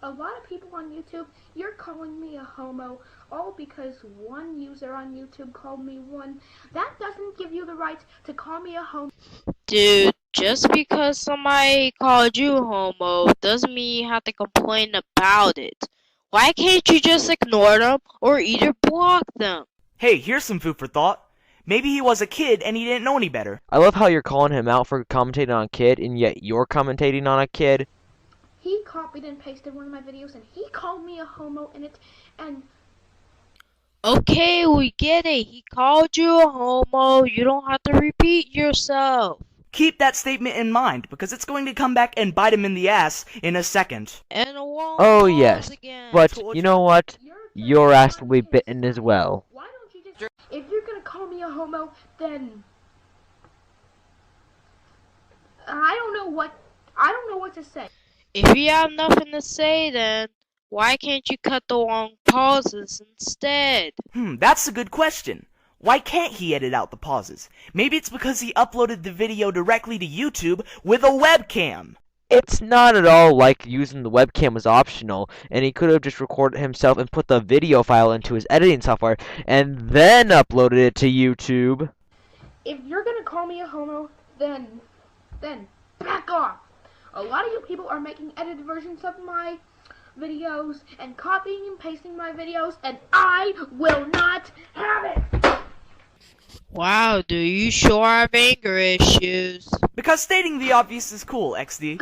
a lot of people on YouTube, you're calling me a homo, all because one user on YouTube called me one. That doesn't give you the right to call me a homo. Dude, just because somebody called you homo doesn't mean you have to complain about it. Why can't you just ignore them or either block them? Hey, here's some food for thought. Maybe he was a kid and he didn't know any better. I love how you're calling him out for commentating on a kid, and yet you're commentating on a kid. He copied and pasted one of my videos and he called me a homo in it, and Okay, we get it. He called you a homo. You don't have to repeat yourself. Keep that statement in mind, because it's going to come back and bite him in the ass in a second. And it won't Oh pause yes, again. but you know what? Your ass will be bitten as well. why don't you just, if you're gonna call me a homo, then I don't know what to say. If you have nothing to say, then why can't you cut the long pauses instead? That's a good question. Why can't he edit out the pauses? Maybe it's because he uploaded the video directly to YouTube with a webcam. It's not at all like using the webcam was optional, and he could have just recorded himself and put the video file into his editing software, and then uploaded it to YouTube. If you're gonna call me a homo, then back off. A lot of you people are making edited versions of my videos and copying and pasting my videos, and I will not have it. Wow, do you sure have anger issues? Because stating the obvious is cool, XD.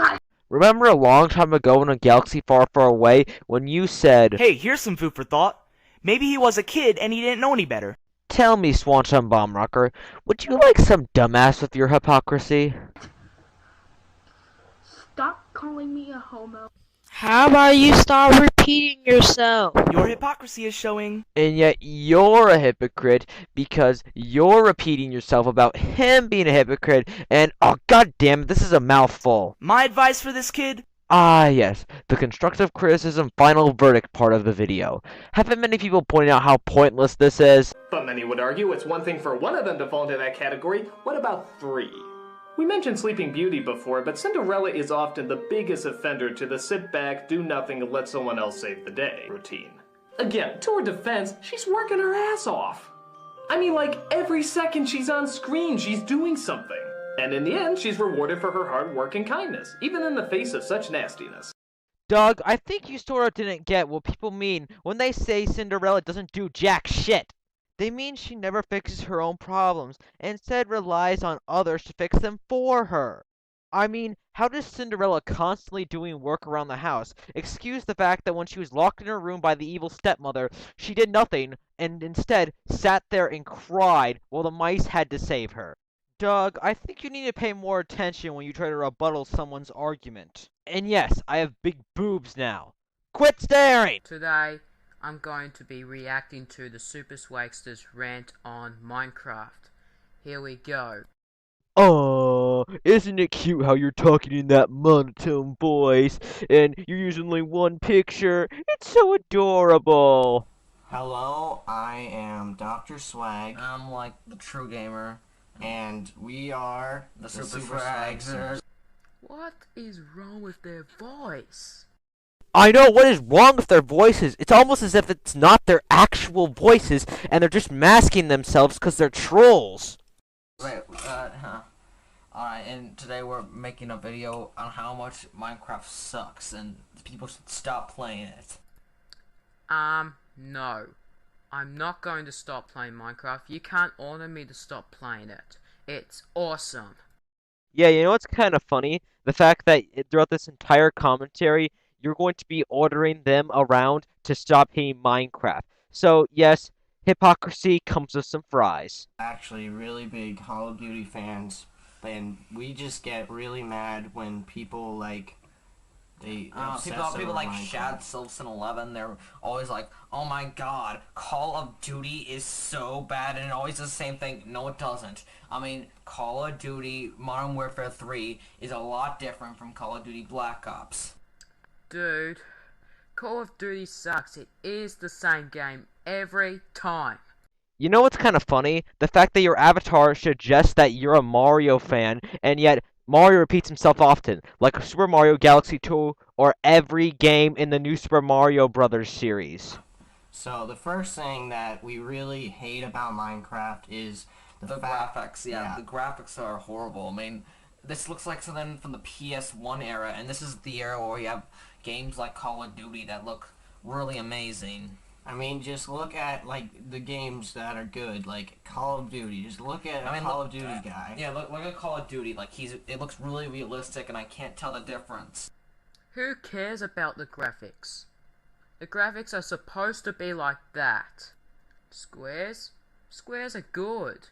Remember a long time ago in a galaxy far, far away when you said, Hey, here's some food for thought. Maybe he was a kid and he didn't know any better. "Tell me, Swanton Bombrocker, would you like some dumbass with your hypocrisy?" Stop calling me a homo. How about you stop repeating yourself? Your hypocrisy is showing. And yet you're a hypocrite because you're repeating yourself about him being a hypocrite, and oh god damn it, this is a mouthful. My advice for this kid? Ah yes, the constructive criticism final verdict part of the video. Haven't many people pointed out how pointless this is? But many would argue it's one thing for one of them to fall into that category. What about three? We mentioned Sleeping Beauty before, but Cinderella is often the biggest offender to the sit back, do nothing, and let someone else save the day routine. Again, to her defense, she's working her ass off. I mean, like, every second she's on screen, she's doing something. And in the end, she's rewarded for her hard work and kindness, even in the face of such nastiness. Doug, I think you sort of didn't get what people mean when they say Cinderella doesn't do jack shit. They mean she never fixes her own problems, and instead relies on others to fix them for her. I mean, how does Cinderella constantly doing work around the house excuse the fact that when she was locked in her room by the evil stepmother, she did nothing, and instead sat there and cried while the mice had to save her? Doug, I think you need to pay more attention when you try to rebuttal someone's argument. And yes, I have big boobs now. Quit staring! Today, I'm going to be reacting to the Super Swagster's rant on Minecraft. Here we go. Oh, isn't it cute how you're talking in that monotone voice, and you're using only one picture? It's so adorable. Hello, I am Dr. Swag, I'm like the true gamer. and we are The Super Super Swagsters. What is wrong with their voice? I know, what is wrong with their voices? It's almost as if it's not their actual voices, and they're just masking themselves because they're trolls. Right, Alright, and today we're making a video on how much Minecraft sucks, and people should stop playing it. No. I'm not going to stop playing Minecraft. You can't order me to stop playing it. It's awesome. Yeah, you know what's kind of funny? The fact that throughout this entire commentary, you're going to be ordering them around to stop hating Minecraft. So, yes, hypocrisy comes with some fries. Actually, really big Call of Duty fans, and we just get really mad when people, like, people like Shad Silverson 11, they're always like, oh my god, Call of Duty is so bad, and it always does the same thing. No, it doesn't. I mean, Call of Duty Modern Warfare 3 is a lot different from Call of Duty Black Ops. Dude, Call of Duty sucks. It is the same game every time. You know what's kind of funny? The fact that your avatar suggests that you're a Mario fan, and yet Mario repeats himself often, like Super Mario Galaxy 2 or every game in the new Super Mario Brothers series? So the first thing that we really hate about Minecraft is the graphics. Yeah, the graphics are horrible. I mean, this looks like something from the PS1 era, and this is the era where you have games like Call of Duty that look really amazing. I mean, just look at, like, the games that are good, like Call of Duty. Just look at Call of Duty guy. Yeah, look at Call of Duty. Like, it looks really realistic, and I can't tell the difference. Who cares about the graphics? The graphics are supposed to be like that. Squares? Squares are good.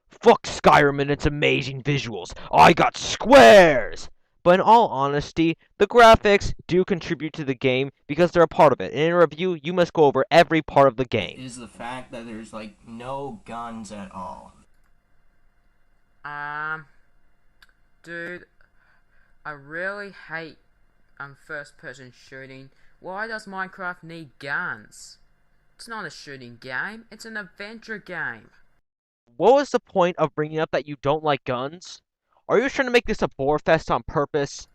Fuck Skyrim and its amazing visuals. I got squares! But in all honesty, the graphics do contribute to the game because they're a part of it. In a review, you must go over every part of the game. Is the fact that there's, like, no guns at all. Dude, I really hate first-person shooting. Why does Minecraft need guns? It's not a shooting game, it's an adventure game. What was the point of bringing up that you don't like guns? Are you trying to make this a bore fest on purpose?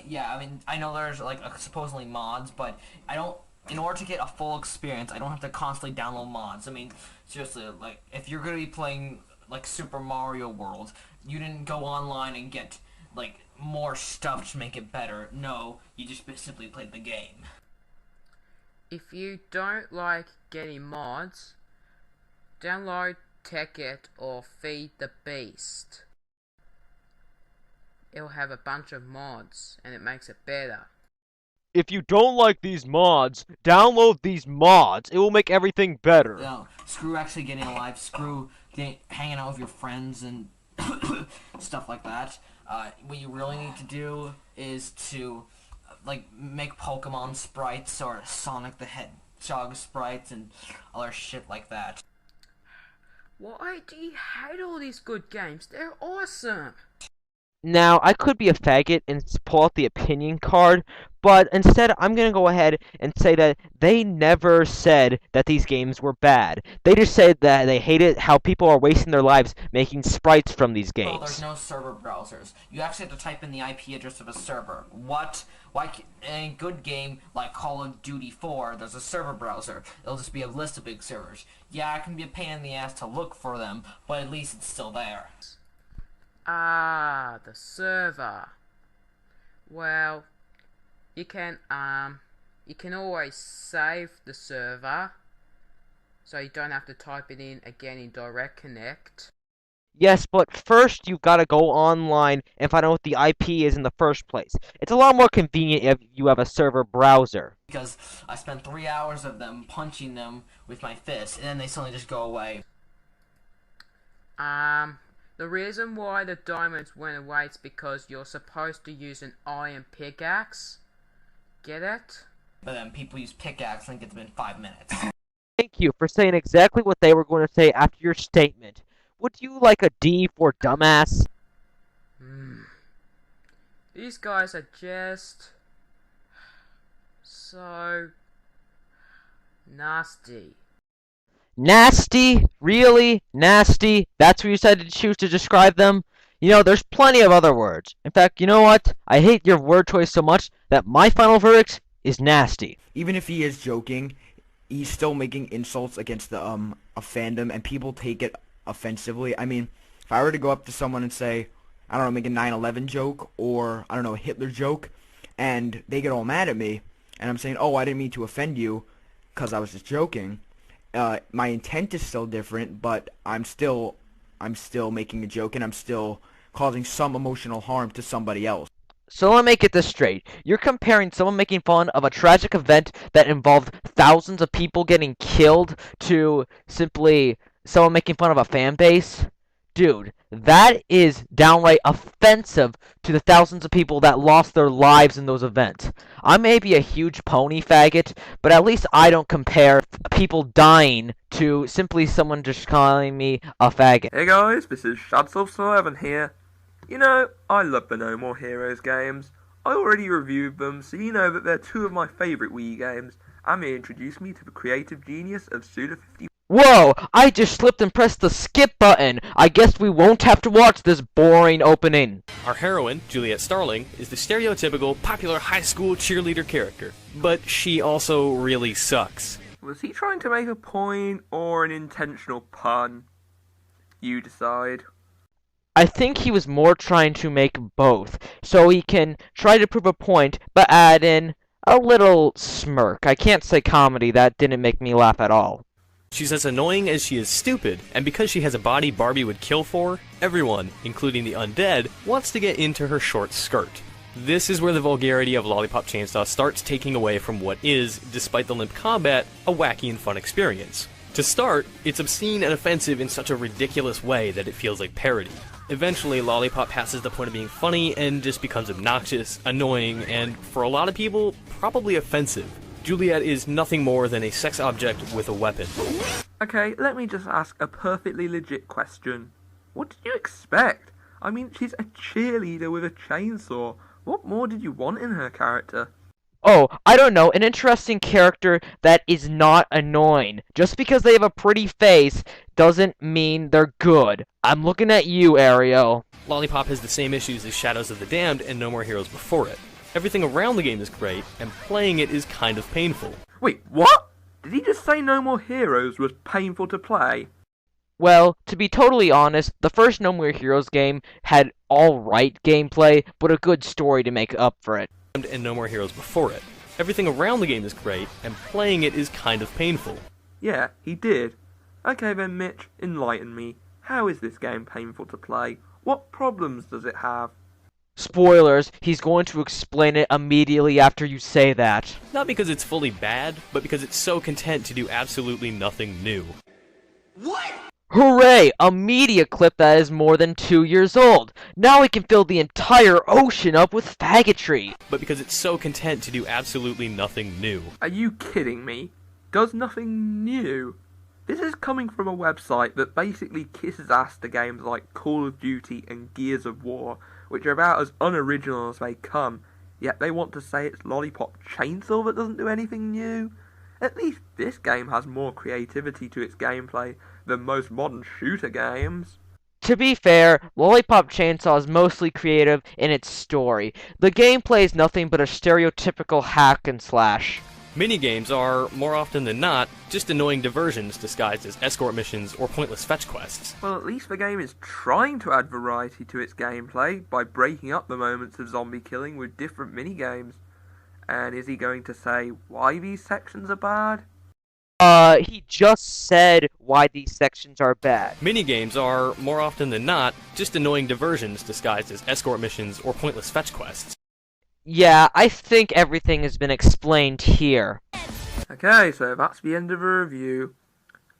Yeah, I mean, I know there's, like, supposedly mods, but I don't... In order to get a full experience, I don't have to constantly download mods. I mean, seriously, like, if you're gonna be playing, like, Super Mario World, you didn't go online and get, like, more stuff to make it better. No, you just simply played the game. If you don't like getting mods, download Tekkit or Feed the Beast. It'll have a bunch of mods, and it makes it better. If you don't like these mods, download these mods. It will make everything better. No, screw actually getting alive, screw hanging out with your friends and stuff like that. What you really need to do is to, like, make Pokemon sprites or Sonic the Hedgehog sprites and other shit like that. Why do you hate all these good games? They're awesome! Now, I could be a faggot and pull out the opinion card, but instead I'm gonna go ahead and say that they never said that these games were bad. They just said that they hated how people are wasting their lives making sprites from these games. Well, there's no server browsers. You actually have to type in the IP address of a server. What? Why? In a good game like Call of Duty 4, there's a server browser. It'll just be a list of big servers. Yeah, it can be a pain in the ass to look for them, but at least it's still there. Ah, the server. Well, you can always save the server, so you don't have to type it in again in Direct Connect. Yes, but first you've got to go online and find out what the IP is in the first place. It's a lot more convenient if you have a server browser. Because I spent 3 hours of them punching them with my fist, and then they suddenly just go away. The reason why the diamonds went away is because you're supposed to use an iron pickaxe. Get it? But then people use pickaxe and it gets them in 5 minutes. Thank you for saying exactly what they were going to say after your statement. Would you like a D for dumbass? These guys are just so nasty. Nasty? Really? Nasty? That's what you decided to choose to describe them? You know, there's plenty of other words. In fact, you know what? I hate your word choice so much that my final verdict is nasty. Even if he is joking, he's still making insults against the a fandom, and people take it offensively. I mean, if I were to go up to someone and say, I don't know, make a 9/11 joke, or, I don't know, a Hitler joke, and they get all mad at me, and I'm saying, oh, I didn't mean to offend you, because I was just joking, my intent is still different, but I'm still making a joke, and I'm still causing some emotional harm to somebody else. So let me make it this straight. You're comparing someone making fun of a tragic event that involved thousands of people getting killed to simply someone making fun of a fan base? Dude, that is downright offensive to the thousands of people that lost their lives in those events. I may be a huge pony faggot, but at least I don't compare people dying to simply someone just calling me a faggot. Hey guys, this is Shadsoft11 here. You know, I love the No More Heroes games. I already reviewed them, so you know that they're two of my favourite Wii games, and they introduced me to the creative genius of Suda51. Whoa! I just slipped and pressed the skip button! I guess we won't have to watch this boring opening. Our heroine, Juliet Starling, is the stereotypical popular high school cheerleader character. But she also really sucks. Was he trying to make a point or an intentional pun? You decide. I think he was more trying to make both, so he can try to prove a point, but add in a little smirk. I can't say comedy, that didn't make me laugh at all. She's as annoying as she is stupid, and because she has a body Barbie would kill for, everyone, including the undead, wants to get into her short skirt. This is where the vulgarity of Lollipop Chainsaw starts taking away from what is, despite the limp combat, a wacky and fun experience. To start, it's obscene and offensive in such a ridiculous way that it feels like parody. Eventually, Lollipop passes the point of being funny and just becomes obnoxious, annoying, and, for a lot of people, probably offensive. Juliet is nothing more than a sex object with a weapon. Okay, let me just ask a perfectly legit question. What did you expect? I mean, she's a cheerleader with a chainsaw. What more did you want in her character? Oh, I don't know, an interesting character that is not annoying. Just because they have a pretty face doesn't mean they're good. I'm looking at you, Ariel. Lollipop has the same issues as Shadows of the Damned and No More Heroes before it. Everything around the game is great, and playing it is kind of painful. Wait, what? Did he just say No More Heroes was painful to play? Well, to be totally honest, the first No More Heroes game had alright gameplay, but a good story to make up for it. And No More Heroes before it. Everything around the game is great, and playing it is kind of painful. Yeah, he did. Okay then, Mitch, enlighten me. How is this game painful to play? What problems does it have? Spoilers, he's going to explain it immediately after you say that. Not because it's fully bad, but because it's so content to do absolutely nothing new. What? Hooray! A media clip that is more than 2 years old! Now we can fill the entire ocean up with faggotry! But because it's so content to do absolutely nothing new. Are you kidding me? Does nothing new? This is coming from a website that basically kisses ass to games like Call of Duty and Gears of War, which are about as unoriginal as they come, yet they want to say it's Lollipop Chainsaw that doesn't do anything new? At least this game has more creativity to its gameplay than most modern shooter games. To be fair, Lollipop Chainsaw is mostly creative in its story. The gameplay is nothing but a stereotypical hack and slash. Minigames are, more often than not, just annoying diversions disguised as escort missions or pointless fetch quests. Well, at least the game is trying to add variety to its gameplay by breaking up the moments of zombie killing with different minigames. And is he going to say why these sections are bad? He just said why these sections are bad. Minigames are, more often than not, just annoying diversions disguised as escort missions or pointless fetch quests. Yeah, I think everything has been explained here. Okay, so that's the end of the review.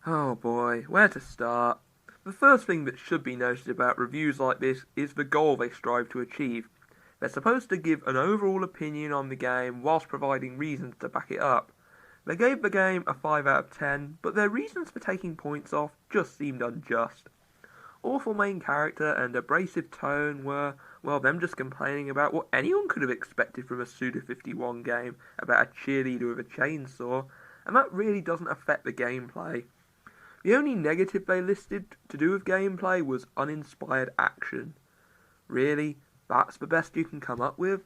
Oh boy, where to start? The first thing that should be noted about reviews like this is the goal they strive to achieve. They're supposed to give an overall opinion on the game whilst providing reasons to back it up. They gave the game a 5 out of 10, but their reasons for taking points off just seemed unjust. Awful main character and abrasive tone were, well, them just complaining about what anyone could have expected from a Suda51 game about a cheerleader with a chainsaw, and that really doesn't affect the gameplay. The only negative they listed to do with gameplay was uninspired action. Really? That's the best you can come up with?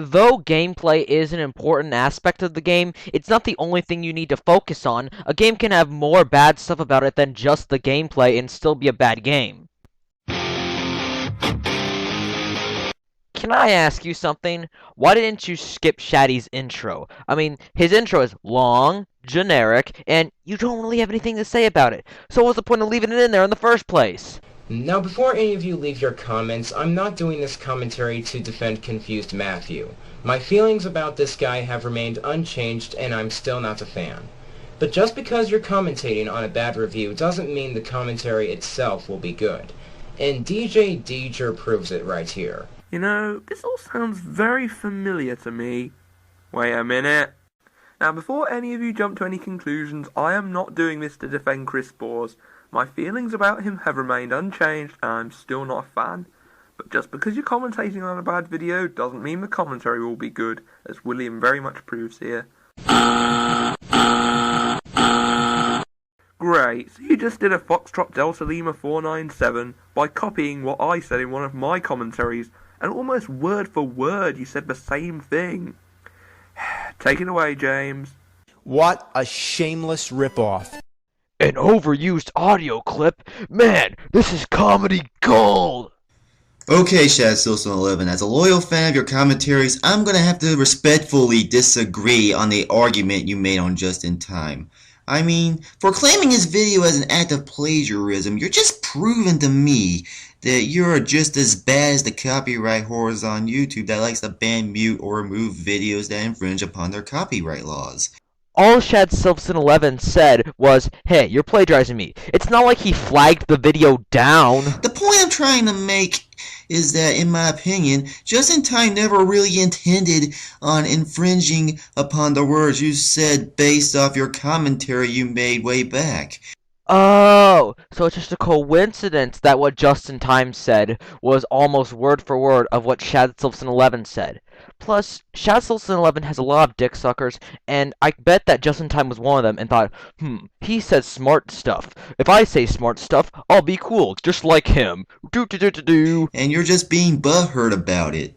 Though gameplay is an important aspect of the game, it's not the only thing you need to focus on. A game can have more bad stuff about it than just the gameplay and still be a bad game. Can I ask you something? Why didn't you skip Shaddy's intro? I mean, his intro is long, generic, and you don't really have anything to say about it. So what's the point of leaving it in there in the first place? Now, before any of you leave your comments, I'm not doing this commentary to defend confused Matthew. My feelings about this guy have remained unchanged, and I'm still not a fan. But just because you're commentating on a bad review doesn't mean the commentary itself will be good. And DJ Deeger proves it right here. You know, this all sounds very familiar to me. Wait a minute. Now, before any of you jump to any conclusions, I am not doing this to defend Chris Bores. My feelings about him have remained unchanged, and I'm still not a fan. But just because you're commentating on a bad video doesn't mean the commentary will be good, as William very much proves here. Great, so you just did a Foxtrot Delta Lima 497 by copying what I said in one of my commentaries, and almost word for word you said the same thing. Take it away, James. What a shameless ripoff. An overused audio clip? Man, this is comedy gold! Okay, Shad11, as a loyal fan of your commentaries, I'm gonna have to respectfully disagree on the argument you made on Just in Time. I mean, for claiming his video as an act of plagiarism, you're just proving to me that you're just as bad as the copyright whores on YouTube that likes to ban, mute, or remove videos that infringe upon their copyright laws. All Shad11 said was, hey, you're plagiarizing me. It's not like he flagged the video down. The point I'm trying to make is that, in my opinion, Just in Time never really intended on infringing upon the words you said based off your commentary you made way back. Oh, so it's just a coincidence that what Just in Time said was almost word for word of what Shad11 said. Plus, Shad11 has a lot of dick suckers, and I bet that Just in Time was one of them and thought, he says smart stuff. If I say smart stuff, I'll be cool, just like him. Do. And you're just being butthurt about it.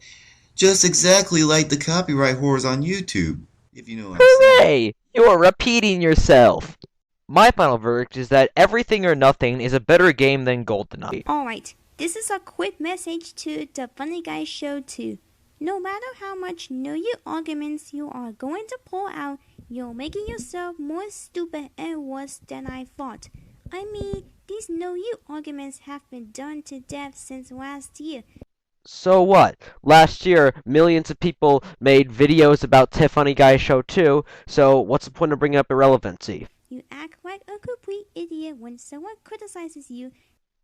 Just exactly like the copyright whores on YouTube, if you know what I'm saying. Hooray! You're repeating yourself. My final verdict is that Everything or Nothing is a better game than GoldenEye. Alright, this is a quick message to the Funny Guy Show too. No matter how much know you arguments you are going to pull out, you're making yourself more stupid and worse than I thought. I mean, these know you arguments have been done to death since last year. So what? Last year, millions of people made videos about Funny Guy Show too, so what's the point of bringing up irrelevancy? You act like a complete idiot when someone criticizes you.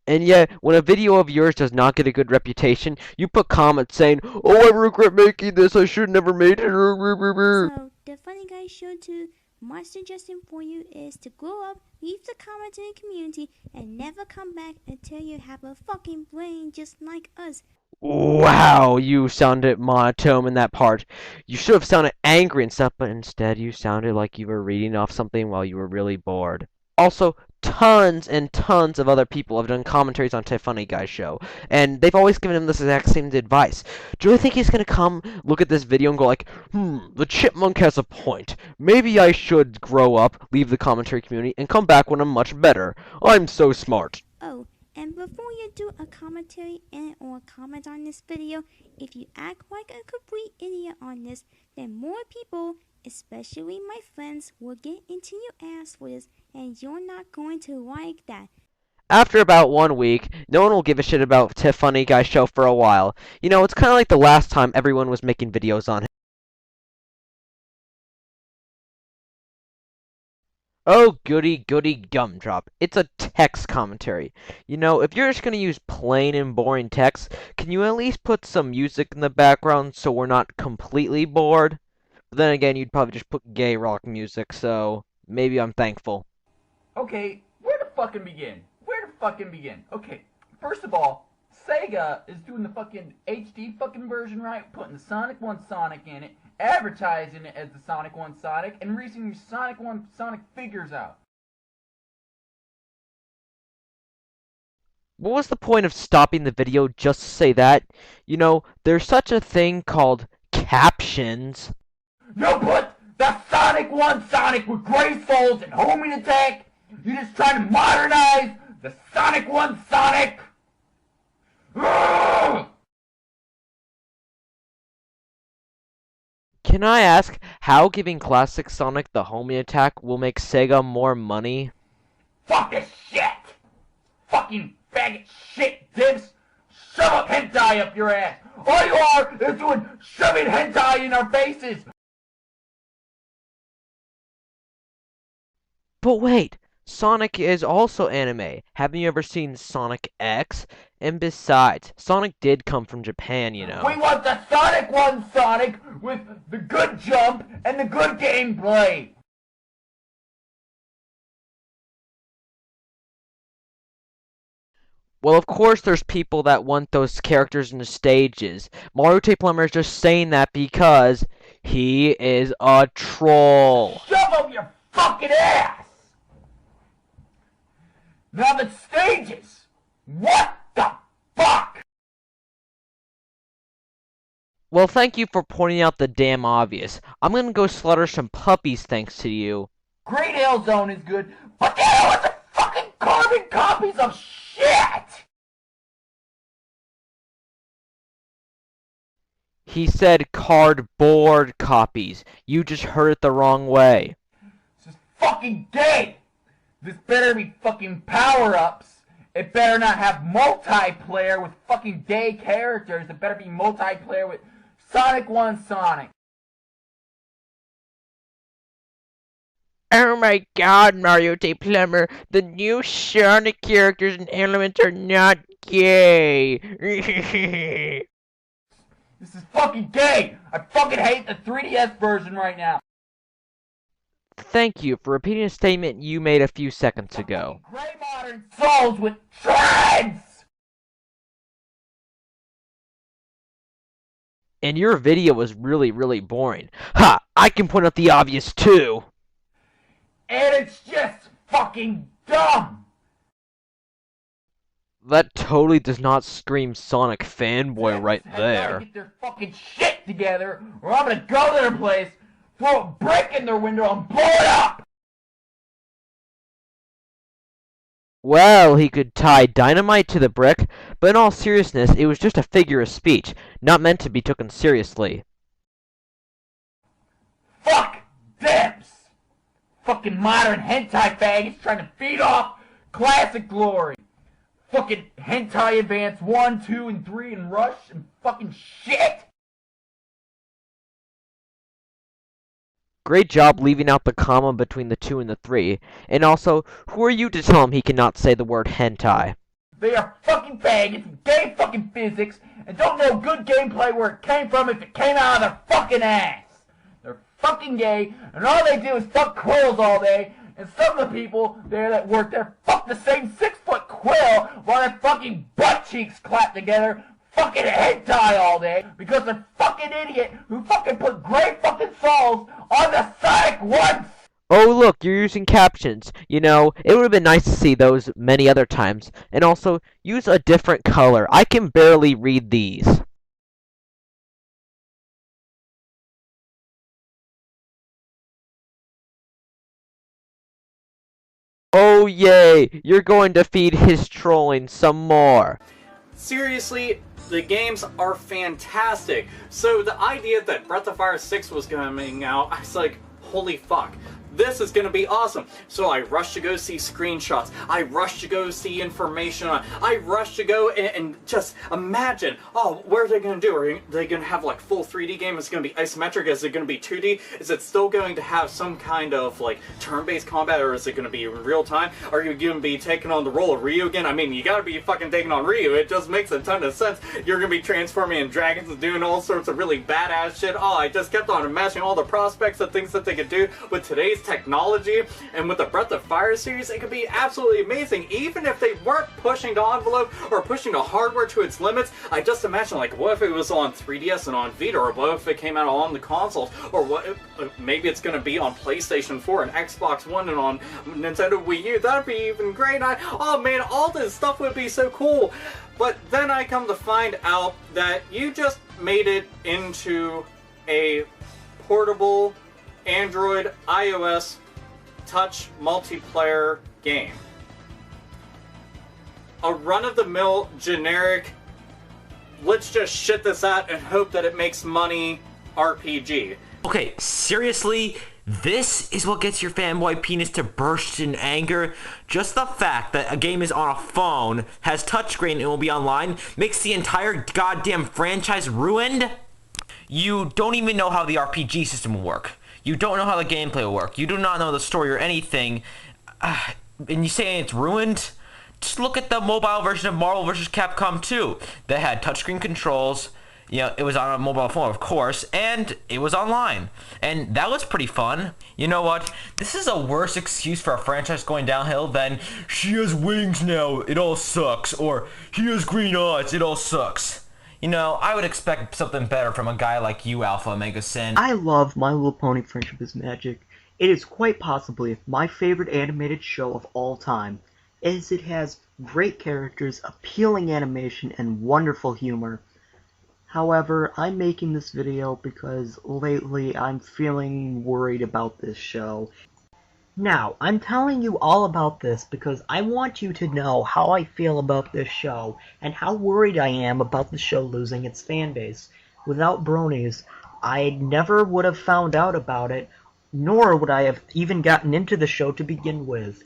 And yet, when a video of yours does not get a good reputation, you put comments saying, oh, I regret making this, I should never made it. So, the Funny Guy Show too, my suggestion for you is to grow up, leave the commenting community, and never come back until you have a fucking brain just like us. Wow, you sounded monotone in that part. You should have sounded angry and stuff, but instead you sounded like you were reading off something while you were really bored. Also, tons and tons of other people have done commentaries on Funny Guy Show, and they've always given him this exact same advice. Do you really think he's gonna come look at this video and go like, the chipmunk has a point. Maybe I should grow up, leave the commentary community, and come back when I'm much better. I'm so smart. Oh, and before you do a commentary and or comment on this video, if you act like a complete idiot on this, then more people, especially my friends, will get into your ass for this, and you're not going to like that. After about 1 week, no one will give a shit about Funny Guy Show for a while. You know, it's kind of like the last time everyone was making videos on him. Oh, goody gumdrop. It's a text commentary. You know, if you're just gonna use plain and boring text, can you at least put some music in the background so we're not completely bored? But then again, you'd probably just put gay rock music, so maybe I'm thankful. Okay, where to fucking begin? Okay, first of all, Sega is doing the fucking HD fucking version right, putting the Sonic 1 Sonic in it, advertising it as the Sonic 1 Sonic, and releasing Sonic 1 Sonic figures out. What was the point of stopping the video just to say that? You know, there's such a thing called captions. You put the Sonic 1 Sonic with gracefulls and homing attack. You're just trying to modernize the Sonic 1 Sonic. Ugh! Can I ask how giving Classic Sonic the homing attack will make Sega more money? Fuck this shit! Fucking faggot shit, dibs! Shove up hentai up your ass! All you are is doing shoving hentai in our faces! But wait, Sonic is also anime. Haven't you ever seen Sonic X? And besides, Sonic did come from Japan, you know. We want the Sonic 1 Sonic with the good jump and the good gameplay! Well, of course there's people that want those characters in the stages. Mario Tape Plumber is just saying that because he is a troll. Shove up your fucking ass! Now the stages! What the fuck? Well, thank you for pointing out the damn obvious. I'm gonna go slaughter some puppies thanks to you. Great Hill Zone is good, but the hell with the fucking carbon copies of shit! He said cardboard copies. You just heard it the wrong way. This is fucking gay! This better be fucking power-ups. It better not have multiplayer with fucking gay characters. It better be multiplayer with Sonic 1 Sonic. Oh my god, Mario Day Plumber, the new Sonic characters and elements are not gay. This is fucking gay! I fucking hate the 3DS version right now. Thank you for repeating a statement you made a few seconds ago. Gray modern souls with trans! And your video was really, really boring. Ha! I can point out the obvious too! And it's just fucking dumb! That totally does not scream Sonic fanboy right there. Get their fucking shit together, or I'm gonna go to their place, throw a brick in their window, and blow it up! Well, he could tie dynamite to the brick, but in all seriousness, it was just a figure of speech, not meant to be taken seriously. Fuck Debs! Fucking modern hentai faggots trying to feed off classic glory. Fucking hentai advance 1, 2, and 3 and Rush and fucking shit! Great job leaving out the comma between the 2 and the 3. And also, who are you to tell him he cannot say the word hentai? They are fucking faggots with gay fucking physics and don't know good gameplay where it came from if it came out of their fucking ass. They're fucking gay and all they do is fuck quills all day, and some of the people there that work there fuck the same 6-foot quill while their fucking butt cheeks clap together fucking hentai all day because they're fucking idiot who fucking put gray fucking souls on the Sonic 1. Oh look, you're using captions. You know, it would have been nice to see those many other times. And also, use a different color. I can barely read these. Oh yay, you're going to feed his trolling some more. Seriously, the games are fantastic. So the idea that Breath of Fire 6 was coming out, I was like, holy fuck. This is gonna be awesome. So I rushed to go see screenshots. I rushed to go see information on it. I rushed to go and just imagine, oh, what are they gonna do? Are they gonna have like full 3D game? Is it gonna be isometric? Is it gonna be 2D? Is it still going to have some kind of like turn-based combat, or is it gonna be in real time? Are you gonna be taking on the role of Ryu again? I mean, you gotta be fucking taking on Ryu. It just makes a ton of sense. You're gonna be transforming in dragons and doing all sorts of really badass shit. Oh, I just kept on imagining all the prospects of things that they could do with today's technology, and with the Breath of Fire series, it could be absolutely amazing. Even if they weren't pushing the envelope or pushing the hardware to its limits, I just imagine, like, what if it was on 3DS and on Vita, or what if it came out on the consoles, or what if, maybe it's going to be on PlayStation 4 and Xbox One and on Nintendo Wii U. That'd be even great. Oh man, all this stuff would be so cool. But then I come to find out that you just made it into a portable Android, iOS, touch multiplayer game. A run-of-the-mill, generic, let's just shit this out and hope that it makes money RPG. Okay, seriously? This is what gets your fanboy penis to burst in anger? Just the fact that a game is on a phone, has touchscreen, and will be online, makes the entire goddamn franchise ruined? You don't even know how the RPG system will work. You don't know how the gameplay will work. You do not know the story or anything. And you say it's ruined? Just look at the mobile version of Marvel vs. Capcom 2. That had touchscreen controls. You know, it was on a mobile phone, of course, and it was online. And that was pretty fun. You know what? This is a worse excuse for a franchise going downhill than she has wings now, it all sucks, or he has green eyes, it all sucks. You know, I would expect something better from a guy like you, Alpha Omega Sin. I love My Little Pony Friendship is Magic. It is quite possibly my favorite animated show of all time. is it has great characters, appealing animation, and wonderful humor. However, I'm making this video because lately I'm feeling worried about this show. Now, I'm telling you all about this because I want you to know how I feel about this show and how worried I am about the show losing its fan base. Without bronies, I never would have found out about it, nor would I have even gotten into the show to begin with.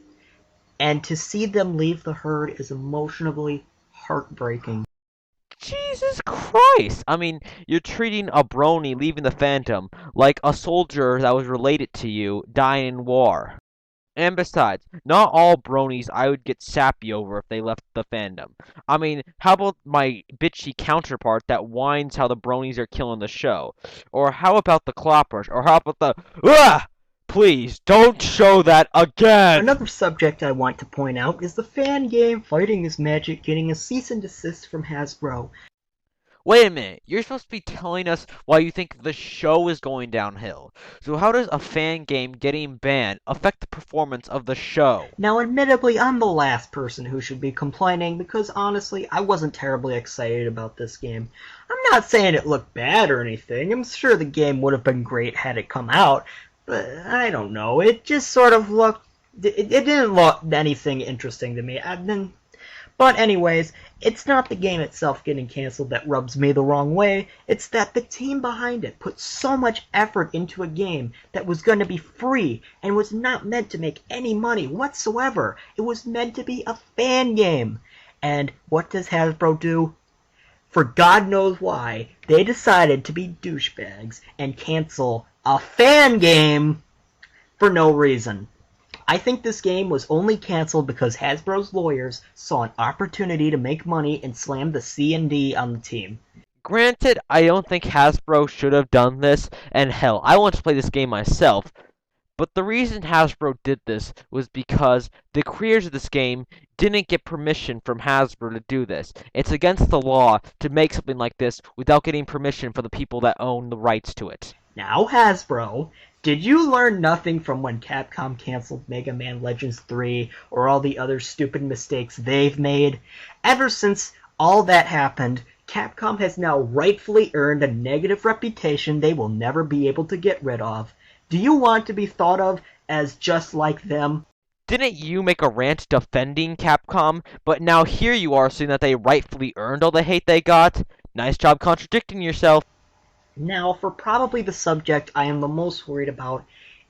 And to see them leave the herd is emotionally heartbreaking. Jesus Christ! I mean, you're treating a brony leaving the fandom like a soldier that was related to you dying in war. And besides, not all bronies I would get sappy over if they left the fandom. I mean, how about my bitchy counterpart that whines how the bronies are killing the show? Or how about the cloppers? Or how about the ah! Please, don't show that again! Another subject I want to point out is the fan game Fighting is Magic getting a cease and desist from Hasbro. Wait a minute, you're supposed to be telling us why you think the show is going downhill. So how does a fan game getting banned affect the performance of the show? Now admittedly, I'm the last person who should be complaining because honestly, I wasn't terribly excited about this game. I'm not saying it looked bad or anything, I'm sure the game would have been great had it come out, but I don't know, it just sort of looked, it didn't look anything interesting to me. But anyways, it's not the game itself getting cancelled that rubs me the wrong way, it's that the team behind it put so much effort into a game that was going to be free and was not meant to make any money whatsoever. It was meant to be a fan game. And what does Hasbro do? For God knows why, they decided to be douchebags and cancel a fan game for no reason. I think this game was only cancelled because Hasbro's lawyers saw an opportunity to make money and slammed the C&D on the team. Granted, I don't think Hasbro should have done this, and hell, I want to play this game myself, but the reason Hasbro did this was because the creators of this game didn't get permission from Hasbro to do this. It's against the law to make something like this without getting permission from the people that own the rights to it. Now Hasbro, did you learn nothing from when Capcom canceled Mega Man Legends 3 or all the other stupid mistakes they've made? Ever since all that happened, Capcom has now rightfully earned a negative reputation they will never be able to get rid of. Do you want to be thought of as just like them? Didn't you make a rant defending Capcom, but now here you are saying that they rightfully earned all the hate they got? Nice job contradicting yourself. Now, for probably the subject I am the most worried about,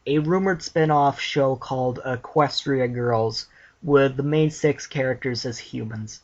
a rumored spin-off show called Equestria Girls, with the main 6 characters as humans.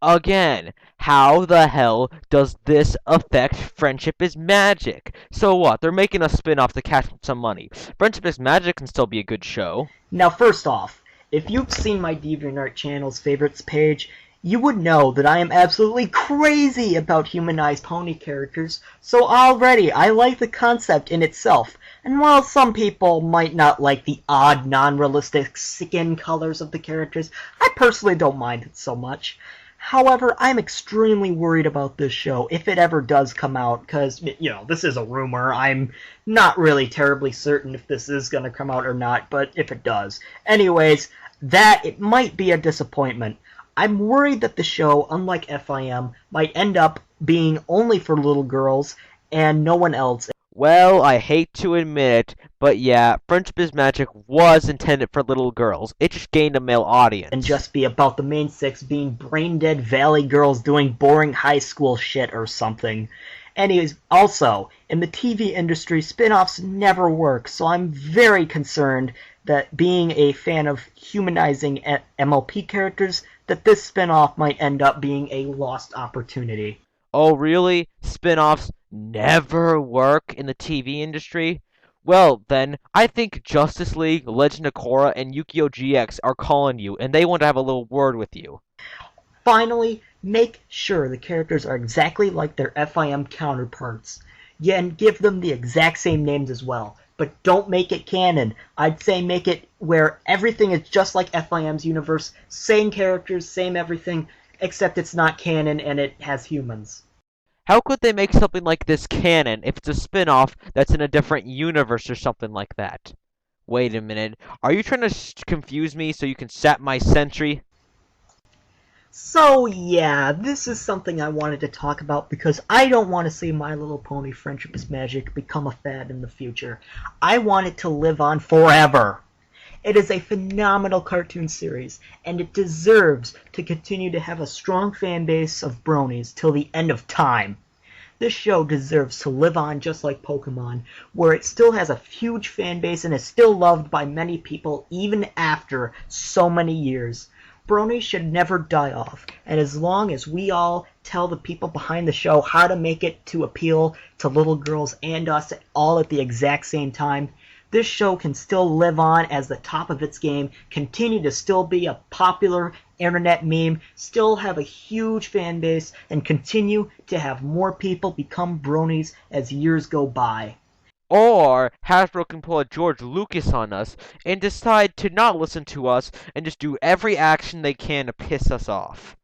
Again, how the hell does this affect Friendship is Magic? So what, they're making a spin-off to cash some money. Friendship is Magic can still be a good show. Now, first off, if you've seen my DeviantArt channel's favorites page, you would know that I am absolutely crazy about humanized pony characters, so already I like the concept in itself, and while some people might not like the odd, non-realistic skin colors of the characters, I personally don't mind it so much. However, I'm extremely worried about this show if it ever does come out, because, you know, this is a rumor. I'm not really terribly certain if this is going to come out or not, but if it does. Anyways, it might be a disappointment. I'm worried that the show, unlike FIM, might end up being only for little girls and no one else. Well, I hate to admit it, but yeah, Friendship is Magic was intended for little girls. It just gained a male audience. And just be about the main 6 being brain-dead valley girls doing boring high school shit or something. Anyways, also, in the TV industry, spin-offs never work, so I'm very concerned that being a fan of humanizing MLP characters, that this spin-off might end up being a lost opportunity. Oh really? Spin-offs never work in the TV industry? Well then, I think Justice League, Legend of Korra, and Yu-Gi-Oh! GX are calling you, and they want to have a little word with you. Finally, make sure the characters are exactly like their FIM counterparts. Yeah, and give them the exact same names as well. But don't make it canon. I'd say make it where everything is just like FIM's universe. Same characters, same everything, except it's not canon and it has humans. How could they make something like this canon if it's a spin-off that's in a different universe or something like that? Wait a minute. Are you trying to confuse me so you can sap my sentry? So yeah, this is something I wanted to talk about because I don't want to see My Little Pony Friendship is Magic become a fad in the future. I want it to live on forever. It is a phenomenal cartoon series, and it deserves to continue to have a strong fan base of bronies till the end of time. This show deserves to live on just like Pokemon, where it still has a huge fan base and is still loved by many people even after so many years. Bronies should never die off, and as long as we all tell the people behind the show how to make it to appeal to little girls and us all at the exact same time, this show can still live on as the top of its game, continue to still be a popular internet meme, still have a huge fan base, and continue to have more people become bronies as years go by. Or Hasbro can pull a George Lucas on us and decide to not listen to us and just do every action they can to piss us off.